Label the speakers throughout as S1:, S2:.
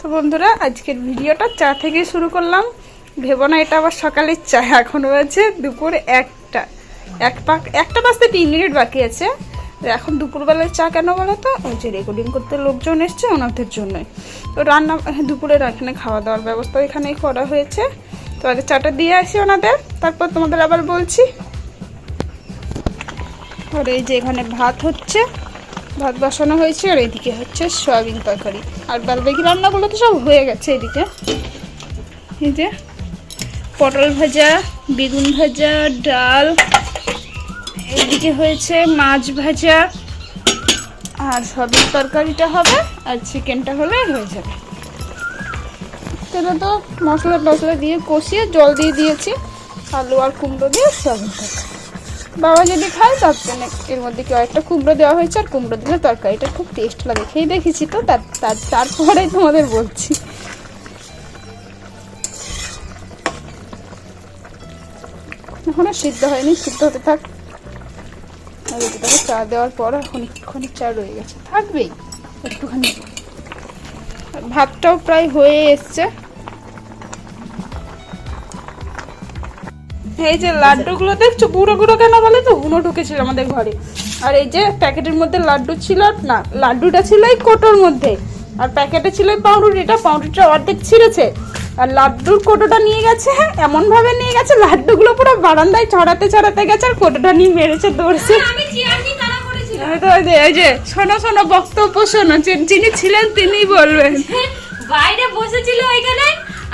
S1: তো বন্ধুরা আজকের ভিডিওটা চা থেকে শুরু করলাম। ভেবো না এটা আবার সকালের চা, এখন বাজে দুপুর একটা বাজতে 3 মিনিট বাকি আছে। এখন দুপুরবেলায় চা কেন বলো তো, ওই যে রেকর্ডিং করতে লোকজন এসছে ওনাদের জন্যই। তো রান্না দুপুরের এখানে খাওয়া দাওয়ার ব্যবস্থা এখানেই করা হয়েছে। তো আগে চাটা দিয়ে আসি ওনাদের, তারপর তোমাদের আবার বলছি। আর এই যে এখানে ভাত হচ্ছে, ভাত বসানো হয়েছে, আর এদিকে হচ্ছে সয়াবিন তরকারি। আর বাকি রান্নাগুলো তো সব হয়ে গেছে। এদিকে এই যে পটল ভাজা, বেগুন ভাজা, ডাল, এইদিকে হয়েছে মাছ ভাজা, আর সয়াবিন তরকারিটা হবে, আর চিকেনটা হলে হয়ে যাবে। সেটা তো মশলা দিয়ে কষিয়ে জল দিয়ে দিয়েছি, আলু আর কুমড়ো দিয়ে সয়াবিন তরকারি। বাবা যদি খায় তার জন্য এর মধ্যে কেউ একটা কুমড়ো দেওয়া হয়েছে, আর কুমড়ো দিলে তরকারিটা খুব টেস্ট লাগে। খেয়ে দেখেছি তো, তারপরেই তোমাদের বলছি। এখনো সিদ্ধ হয়নি, সিদ্ধ হতে থাক। আর এদিকে চা দেওয়ার পর অনেকক্ষণ চা রয়ে গেছে, থাকবেই একটুখানি। ভাতটাও প্রায় হয়ে এসছে। এই যে লাড্ডুগুলো দেখছো গুঁড়ো গুঁড়ো কেন বলে তো, গুঁড়ো ঢুকেছিল আমাদের ঘরে। আর এই যে প্যাকেটের মধ্যে লাড্ডু ছিল না, লাড্ডুটা ছিল এই কোটোর মধ্যে, আর প্যাকেটে ছিল এই পাউরুটিটা অর্ধেক ছিঁড়েছে। আর লাড্ডুর কোটোটা নিয়ে গেছে, এমন ভাবে নিয়ে গেছে লাড্ডুগুলো পুরো বারান্দায় চড়াতে গেছে, আর কোটোটা নিয়ে মেরেছে দৌড়ছে। এই যে শোনো বক্তব্য শোনো, যিনি ছিলেন তিনি বলবেন।
S2: বাইরে বসেছিল ওইখানে,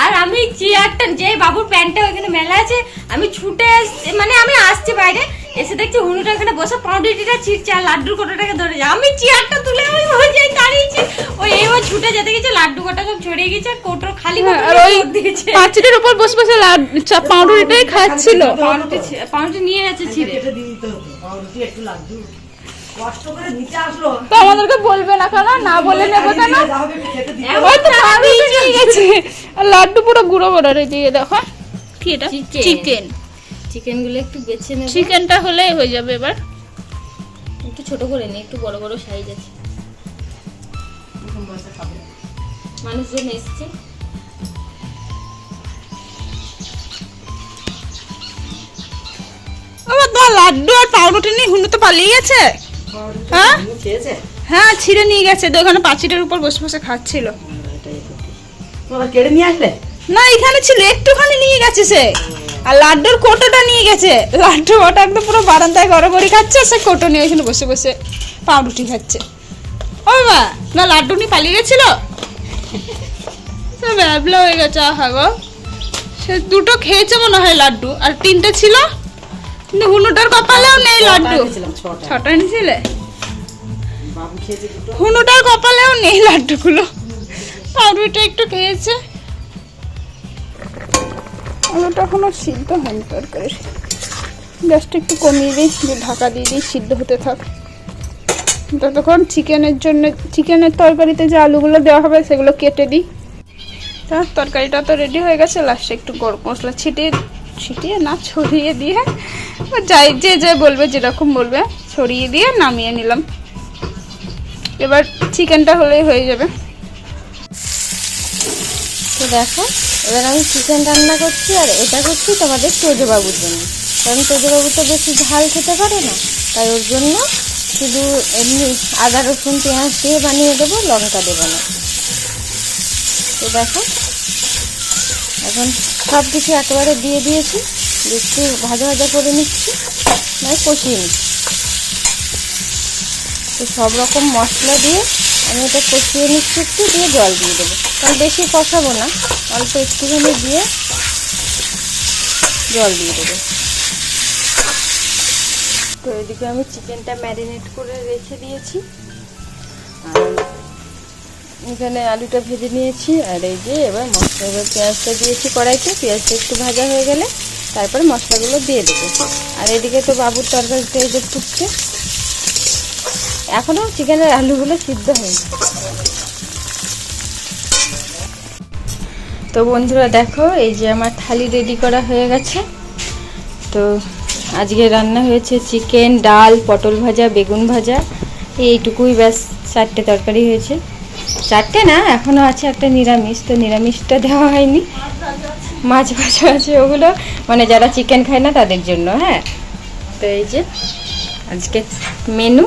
S2: আর আমি চেয়ারটা, যে বাবুর প্যান্টটা ওইখানে মেলা আছে, আমি ছুটে মানে আমি আসছি বাইরে এসে দেখছি হুনুটা ওখানে বসে পাউরুটিটা ছিঁড়ছে আর লাড্ডুর কোটাটাকে ধরে যায়। আমি চেয়ারটা তুলে আমি হয়ে যাই দাঁড়িয়েছি, ওই এবার ছুটে যেতে গেছে, লাড্ডু কোটা সব ছড়িয়ে গেছে, আর কোটোর খালি
S1: আর ওই পাঁচিলের উপর বসে বসে পাউরুটিটাই খাচ্ছিল।
S2: পাউরুটি নিয়ে গেছে ছিঁড়ে।
S1: তো আমাদেরকে বলবে না কেন, না বলে নেবো কেন? ওই তো পাউরুটি নিয়ে গেছে, আর লাড্ডু পুরো গুঁড়ো করে দিয়ে দেখো। কি এটা?
S2: চিকেন গুলো একটু বেছে নেব,
S1: চিকেনটা হলেই হয়ে যাবে। এবার
S2: একটু ছোট করে নি, একটু বড় বড় সাইজ আছে, মানুষজন এসছে।
S1: আবার তো লাড্ডু আর পাউরুটি নিয়ে হুনু তো পালিয়ে গেছে। হ্যাঁ ছিঁড়ে নিয়ে গেছে, তো ওখানে পাঁচিলের উপর বসে বসে খাচ্ছিল। না এখানে ছিল, একটুখানি নিয়ে গেছে সে। আর লাড্ডুর কোটোটা নিয়ে গেছে, লাড্ডু ওটা একদম পুরো বারান্দায় গড়াগড়ি খাচ্ছে, সে কোটো নিয়ে এখানে বসে বসে পাউরুটি খাচ্ছে। ও বাবা, না লাড্ডু নিয়ে পালিয়ে গেছিল, সে ব্যাবলা হয়ে গেছে। আহা গো, সে দুটো খেয়েছে মনে হয় লাড্ডু, আর 3টে ছিল, কিন্তু হুনুটার কপালেও নেই লাড্ডু। 6টা এনেছিলে, হুনুটার কপালেও নেই লাড্ডুগুলো, পাউরুটিটা একটু খেয়েছে। আলুটা এখনো সিদ্ধ হয়নি তরকারি, গ্যাসটা একটু কমিয়ে দিই, ঢাকা দিয়ে দিই, সিদ্ধ হতে থাক। ততক্ষণ চিকেনের তরকারিতে যে আলুগুলো দেওয়া হবে সেগুলো কেটে দিই। তা তরকারিটা তো রেডি হয়ে গেছে, লাস্টে একটু গরম মশলা ছিটিয়ে না ছড়িয়ে দিয়ে, যাই যে বলবে যেরকম বলবে, ছড়িয়ে দিয়ে নামিয়ে নিলাম। এবার চিকেনটা হলেই হয়ে যাবে।
S2: তো দেখো, এবার আমি চিকেন রান্না করছি, আর এটা করছি তোমাদের তোজবাবুর জন্য, কারণ তোজবাবু তো বেশি ঝাল খেতে পারে না, তাই ওর জন্য শুধু এমনি আদা রসুন পেঁয়াজ দিয়ে বানিয়ে দেবো, লঙ্কা দেবো না। তো দেখো এখন সব কিছু একেবারে দিয়ে দিয়েছি, একটু ভাজা করে নিচ্ছি, মানে কষিয়ে নিচ্ছি। তো সব রকম মশলা দিয়ে আমি এটা কষিয়ে নিচ্ছি, একটু দিয়ে জল দিয়ে দেবো, কারণ বেশি কষাবো না, অল্প একটুখানি দিয়ে জল দিয়ে দেবো। তো এদিকে আমি চিকেনটা ম্যারিনেট করে রেখে দিয়েছি, আর এখানে আলুটা ভেজে নিয়েছি। আর এই যে এবার পেঁয়াজটা দিয়েছি কড়াইতে, পেঁয়াজটা একটু ভাজা হয়ে গেলে তারপরে মশলাগুলো দিয়ে দেবো। আর এদিকে তো বাবুর তরকারিটা এই যে ফুটছে, এখনো চিকেনের আলুগুলো সিদ্ধ হয়নি। তো বন্ধুরা দেখো, এই যে আমার থালি রেডি করা হয়ে গেছে। তো আজকে রান্না হয়েছে চিকেন, ডাল, পটল ভাজা, বেগুন ভাজা, এইটুকুই ব্যাস, 4টে তরকারি হয়েছে। 4টে না, এখনো আছে একটা নিরামিষ, তো নিরামিষটা দেওয়া হয়নি। মাছ ভাজা আছে, ওগুলো মানে যারা চিকেন খায় না তাদের জন্য। হ্যাঁ, তো এই যে আজকে মেনু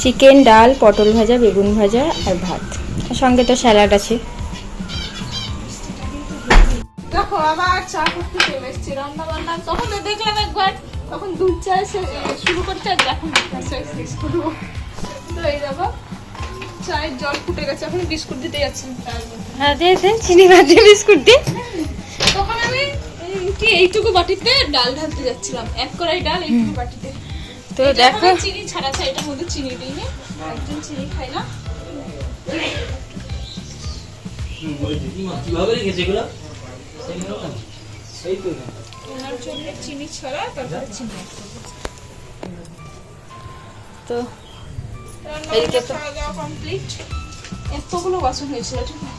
S2: চিকেন, ডাল, পটল ভাজা, বেগুন ভাজা আর ভাত, আর সঙ্গে তো স্যালাড আছে।
S1: দেখো আবার চা করতে চলে এসেছি, রান্না বান্না তখন তো দেখলাম একবার, তখন দুধ চা শুরু করতে, আর এখন শেষ করবো। তো এই দেখো চায়ের জল ফুটে গেছে, এখন বিস্কুট দিতে যাচ্ছি।
S2: হ্যাঁ দিয়ে চিনি ভাত দিয়ে বিস্কুট দিয়ে।
S1: তখন আমি এইটুকু বাটিতে ডাল ঢালতে যাচ্ছিলাম, 1 কড়াই ডাল এইটুকু বাটিতে।
S2: তো দেখো
S1: চিনি ছাড়া আছে, এটার মধ্যে চিনি দিইনি, একজন চিনি খাই না।
S3: কিভাবে রেখেছে এগুলো?
S1: ওনার জন্য চিনি ছাড়া, তারপরে চিনি।
S2: তো
S1: এইদিকে তো খাওয়া দাওয়া কমপ্লিট। এতগুলো বাসন হয়েছিল, ঠিক আছে?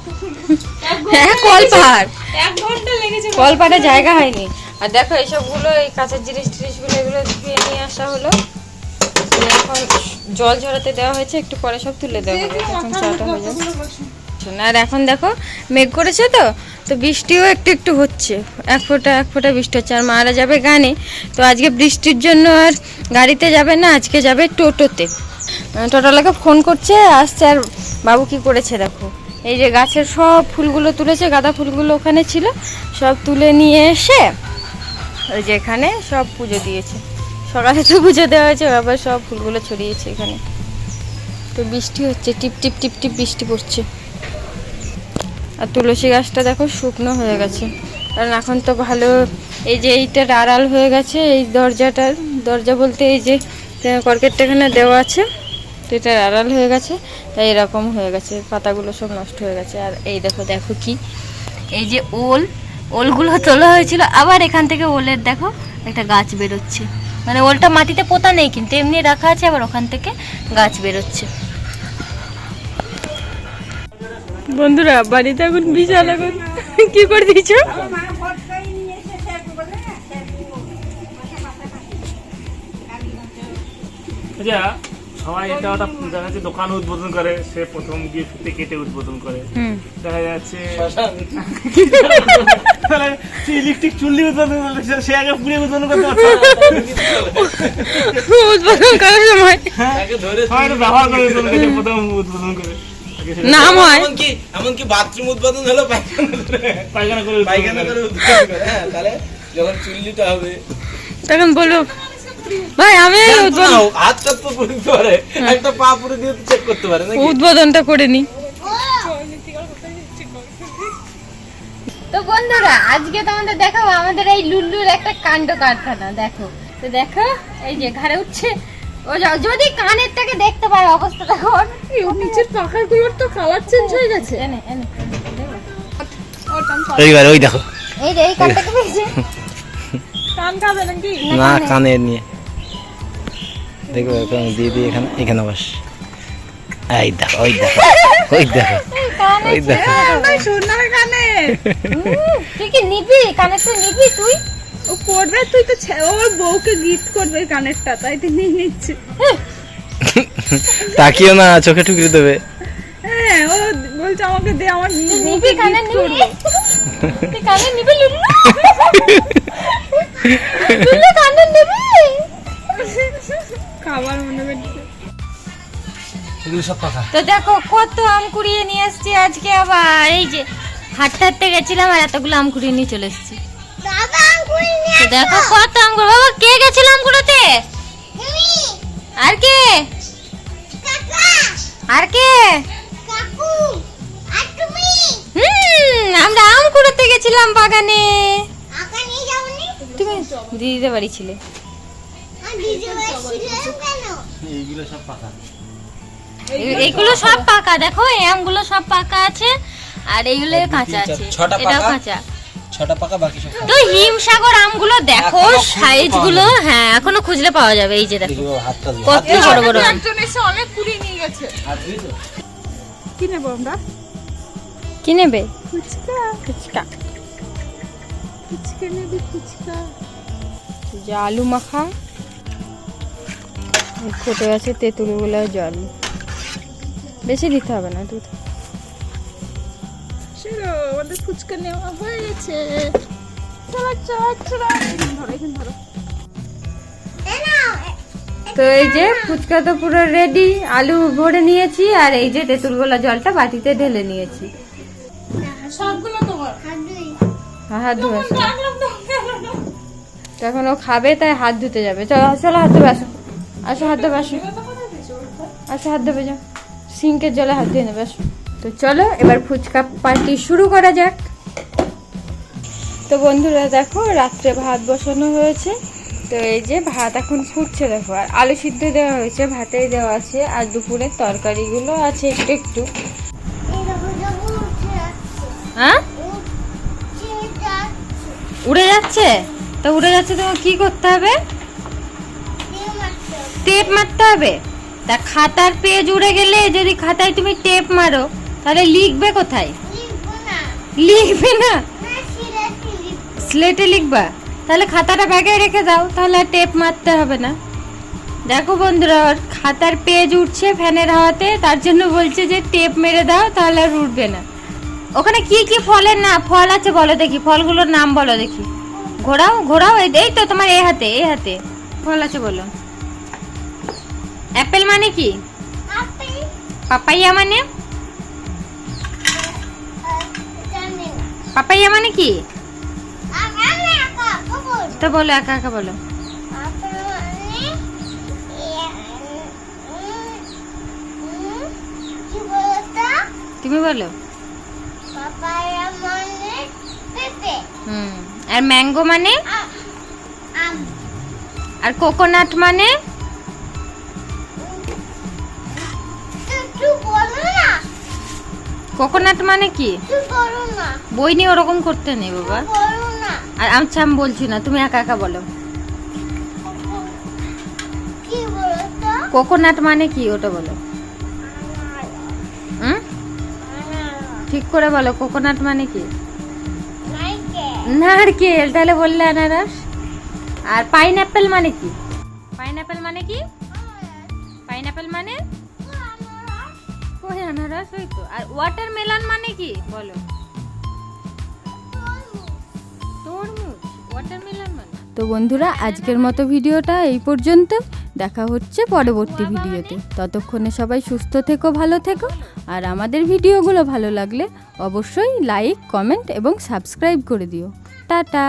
S2: হ্যাঁ কলপাড়,
S1: 1 ঘন্টা লেগেছে
S2: কলপাড়ে জায়গা হয়নি। আর দেখো এইসবগুলো, এই কাঁচের জিনিসগুলো এগুলো ধুয়ে নিয়ে আসা হলো। এখন জল ঝরাতে দেওয়া হয়েছে, একটু পরে সব তুলে দেওয়া হবে, এখন চাটা হয়ে যাবে। আর এখন দেখো মেঘ করেছে, তো বৃষ্টিও একটু একটু হচ্ছে, এক ফোঁটা বৃষ্টি হচ্ছে। আর মারা যাবে গানে, তো আজকে বৃষ্টির জন্য আর গাড়িতে যাবে না, আজকে যাবে টোটোতে। টোটোলাকে ফোন করছে, আসছে। আর বাবু কি করেছে দেখো, এই যে গাছের সব ফুলগুলো তুলেছে, গাঁদা ফুলগুলো ওখানে ছিল, সব তুলে নিয়ে এসে ওই যে এখানে সব পুজো দিয়েছে। সকালে তো পুজো দেওয়া হয়েছে, আবার সব ফুলগুলো ছড়িয়েছে এখানে। তো বৃষ্টি হচ্ছে, টিপ টিপ টিপ টিপ বৃষ্টি পড়ছে। আর তুলসী গাছটা দেখো শুকনো হয়ে গেছে, কারণ এখন তো ভালো, এই যে এইটার আড়াল হয়ে গেছে, এই দরজা বলতে এই যে কর্কেটটা এখানে দেওয়া আছে, তো এটার আড়াল হয়ে গেছে, তাই এরকম হয়ে গেছে, পাতাগুলো সব নষ্ট হয়ে গেছে। আর এই দেখো কি, এই যে ওলগুলো তোলা হয়েছিল, আবার এখান থেকে ওলের দেখো একটা গাছ বেরোচ্ছে, মানে ওলটা মাটিতে পোতা নেই কিন্তু এমনি রাখা আছে, আবার ওখান থেকে গাছ বেরোচ্ছে। বন্ধুরা বাড়িতে এখন বিশাল, এখন কি করে দিয়েছো?
S3: সবাই এটা ওটা দেখা যাচ্ছে দোকান উদ্বোধন করে, সে প্রথম গিয়ে ফিতে কেটে উদ্বোধন করে। দেখা যাচ্ছে ইলেকট্রিক চুল্লি উদ্বোধন করে, সে আগে পুড়ে উদ্বোধন করতে পারছে
S2: উদ্বোধন করার সময়
S3: সবাই ব্যবহার করে প্রথম উদ্বোধন করে
S2: নাম হয়।
S4: এমনকি বাথরুম উদ্বোধন হলো
S3: পায়খানা করে
S4: উদ্বোধন করে। হ্যাঁ, তাহলে যখন চুল্লিটা হবে
S2: তখন বলো ভাই আমি
S4: হাতটা তো করতে পারে, একটা পা পুরো দিয়ে চেক করতে পারে নাকি?
S2: উদ্বোধনটা করে নি। তো বন্ধুরা আজকে তোমাদের দেখাবো আমাদের এই লুল্লুর একটা কাণ্ড কারখানা। দেখো তো, দেখো এই যে ঘরে উঠছে, ও যদি কানেরটাকে দেখতে পারে অবস্থা দেখো,
S1: নিচের পাখাগুলোর তো কালার চেঞ্জ হয়ে গেছে।
S2: এনে
S4: এইবার ওই দেখো,
S2: এই যে এই কানটাকে পেয়েছে,
S1: কান খাবে নাকি?
S4: না কানের নিয়ে দেখো, দিদি এখানে বস, এই দেখো ওই দেখো ওই দেখো ওই দেখো,
S1: সোনার কানে
S2: তুই কি নিবি কানেরটা? নিবি তুই?
S1: ও করবে, তুই তো ওর বউকে গিফট করবে কানেরটা, তাই তুই নিয়ে নিচ্ছে।
S4: তাকিও না, চোখে ঠুকরে দেবে।
S1: হ্যাঁ, ও বলছে আমাকে দে, আমার
S2: নিবি কানের, নিবি তুই কানের নিবি? লুল্লু লুল্লু কানের নিবি?
S1: খাবার মনে করছে।
S4: এগুলো সব পাকা।
S2: তো দেখো কত আম কুড়িয়ে নিয়ে এসেছি আজকে, আবার এই যে হাঁটতে গেছিলাম আর এতগুলো আম কুড়িয়ে নিয়ে চলে এসেছি। তো দেখো কত আম কুড়ো, বাবা কে গেছিল আম কুড়োতে? আর কে? আর কে? আমরা আম কুড়োতে গেছিলাম বাগানে। তুমি দিদিদের বাড়ি ছিলে।
S4: এইগুলো সব পাকা।
S2: এইগুলো সব পাকা, দেখো এই আমগুলো সব পাকা আছে, আর এইগুলো কাঁচা আছে, এটাও কাঁচা।
S4: 6টা পাকা, বাকি সব
S2: তো হিমসাগর আমগুলো দেখো সাইজ গুলো, হ্যাঁ এখনো খুঁজলে পাওয়া যাবে। এই যে দেখো
S4: হাতটা
S2: কত বড় বড় আম।
S1: একজন এসে অনেক কুড়িয়ে নিয়ে গেছে। কি নেবো আমরা?
S2: কি নেবে?
S1: ফুচকা।
S2: ফুচকা,
S1: ফুচকা নেবি? ফুচকা,
S2: যে আলু মাখা, ফুটে আছে তেঁতুল গুলো জল। বেশি দিতে হবে না দুধ।
S1: চলো আমাদের ফুচকা নেওয়া হয়ে গেছে। চলো চলো চলো, এখানে ধরো।
S2: তো এই যে ফুচকা তো পুরো রেডি, আলু ভরে নিয়েছি আর এই যে তেঁতুল গোলা জলটা বাটিতে ঢেলে নিয়েছি।
S1: সবগুলো তোমার
S2: হাত ধুয়ে আসো। তখন ও খাবে তাই হাত ধুতে যাবে। চলো চলো হাত ধুবে আসো, আসো হাত ধুবে আসো, আসো হাত ধুবে যাও, সিঙ্কের জলে হাত ধুয়ে নেবে আসো। তো চলো এবার ফুচকা পার্টি শুরু করা যাক। তো বন্ধুরা দেখো রাত্রে ভাত বসানো হয়েছে। তো এই যে ভাত এখন ফুটছে দেখো, আর আলু সিদ্ধ দেওয়া হয়েছে, ভাতেই দেওয়া আছে, আর দুপুরের তরকারিগুলো আছে একটু একটু। হ্যাঁ উড়ে যাচ্ছে? তো উড়ে যাচ্ছে, তোমার কি করতে হবে? টেপ মারতে হবে। তা খাতার পেজ উড়ে গেলে যদি খাতায় তুমি টেপ মারো তাহলে লিখবে কোথায়? লিখবে না, স্লেটে লিখবা। তাহলে খাতাটা ব্যাগে রেখে দাও, তাহলে আর টেপ মারতে হবে না। দেখো বন্ধুরা ওর খাতার পেজ উঠছে ফ্যানের হাওয়াতে, তার জন্য বলছে যে টেপ মেরে দাও তাহলে আর উঠবে না। ওখানে কি কি ফলের না ফল আছে বলো দেখি, ফলগুলোর নাম বলো দেখি। ঘোরাও ঘোরাও, এই তো তোমার এই হাতে ফল আছে বলো। অ্যাপেল মানে কি? পাপাইয়া মানে? পাপাইয়া মানে কি? তো বলো, একা একা বলো। তুমি বলো। আর ম্যাঙ্গো মানে? আর কোকোনাট মানে? কোকোনাট মানে কি? বই নিয়ে ওরকম করতে নেই বাবা। আর আচ্ছা আমি বলছি না, তুমি একা একা বলো। কোকোনাট মানে কি ওটা বলো। ঠিক করে বলো, কোকোনাট মানে কি? নারকেল। তাহলে বললে আনারস। আর পাইনঅ্যাপেল মানে কি? পাইনঅ্যাপেল মানে কি? পাইনঅ্যাপেল মানে ওই আনারস, ওই তো। আর ওয়াটারমেলন মানে কি বলো? তরমুজ। ওয়াটারমেলন মানে। তো বন্ধুরা আজকের মতো ভিডিওটা এই পর্যন্ত, দেখা হচ্ছে পরবর্তী ভিডিওতে। ততক্ষণে সবাই সুস্থ থেকো, ভালো থেকো। আর আমাদের ভিডিওগুলো ভালো লাগলে অবশ্যই লাইক, কমেন্ট এবং সাবস্ক্রাইব করে দিও। টাটা।